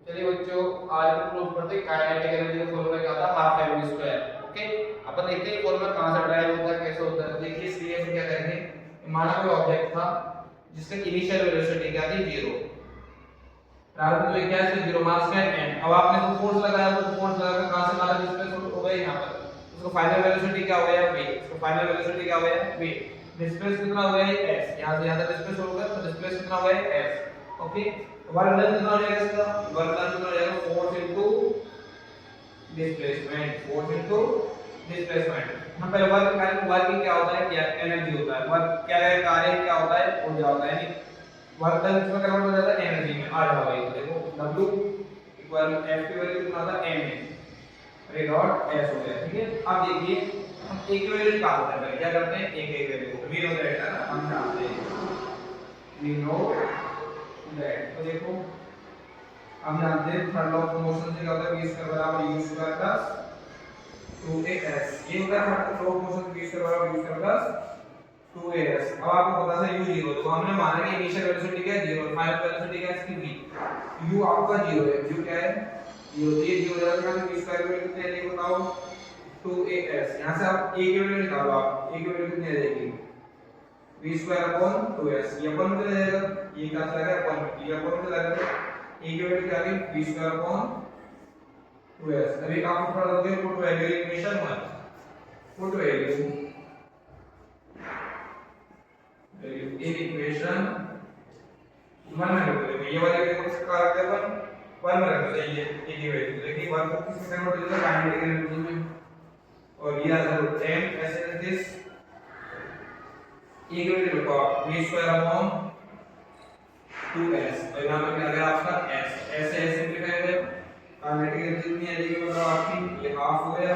चलिए बच्चों, आज हम प्रूफ करते हैं काइनेटिक एनर्जी का फॉर्मूला क्या था, half M V square. Okay, अपन देखते हैं फॉर्मूला कहां से ड्राइव होता है, कैसे होता है। देखिए इसलिए हम क्या करेंगे, माना कोई ऑब्जेक्ट था जिसका इनिशियल वेलोसिटी क्या थी, 0। प्रारंभिक वेग क्या है, 0, मास का n। अब आपने को फोर्स लगाया, तो फोर्स लगाकर कहां से मारा, डिस्प्लेसमेंट हो गया यहां पर, उसका फाइनल वेलोसिटी क्या हो गया, v। उसका फाइनल वेलोसिटी क्या हो गया, v। डिस्प्लेस कितना हो गया, s। यहां से यहां तक डिस्प्लेस हो गया, तो डिस्प्लेस कितना हो गया, s। ओके, वर्क डन कितना हो जाएगा इसका, वर्क डन कितना हो जाएगा, force into displacement, force into displacement. हम पहले वर्क करेंगे, वर्क क्या होता है, क्या एनर्जी होता है, वर्क क्या है, कार्य क्या होता है, ऊर्जा होता है। यानी वर्क डन किसमें कन्वर्ट हो जाता है, एनर्जी में। आ जाओ भाई, देखो W इक्वल F की वैल्यू कितना आता है, m है, डॉट s हो गया। ठीक है, अब देखिए हम एक की वैल्यू निकालते हैं, पहले क्या करते हैं, एक एक वैल्यू वी नो दैट है ना, हम जानते हैं वी नो दैट। तो देखो हम जानते हैं थर्ड लॉ ऑफ मोशन से क्या होता है, v स्क्वायर बराबर u स्क्वायर प्लस 2as। ये होता है third law of motion, v square बराबर u स्क्वायर प्लस 2as। अब आपको पता है u 0, तो हमने माना कि इनिशियल वेलोसिटी क्या है, 0, फाइनल वेलोसिटी क्या है इसकी, v। u आपका 0 है, u क्या है, 0। तो ये 0 हो जाएगा, तो v स्क्वायर की वैल्यू कितनी आएगी बताओ, 2as। यहां से आप a की वैल्यू निकालो, आप a की वैल्यू कितनी आ जाएगी, v स्क्वायर अपॉन 2s। ये अपन में चला जाएगा, ये क्या चला गया अपन, ये अपन में चला गया, a की वैल्यू क्या आ गई, v स्क्वायर अपॉन 2s। अभी काम थोड़ा दोगे, put value equation 1, put value in equation 1 में रख दो। ये वाले को किसका रख दे, 1 में रख दो। ये a की वैल्यू देखिए 1 को किसमें कन्वर्ट हो जाएगा, काइनेटिक एनर्जी में। और ये आ जाएगा 10 ऐसे लाइक दिस, a की वैल्यू रखो आप, v स्क्वायर अपॉन 2s। और यहां पे क्या आ गया आपका s, ऐसे ऐसे सिंपलीफाई हो गया। काइनेटिक एनर्जी कितनी आ जाएगी मतलब आपकी, ये हाफ हो गया,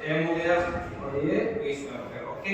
m हो गया, और ये v स्क्वायर हो गया। ओके,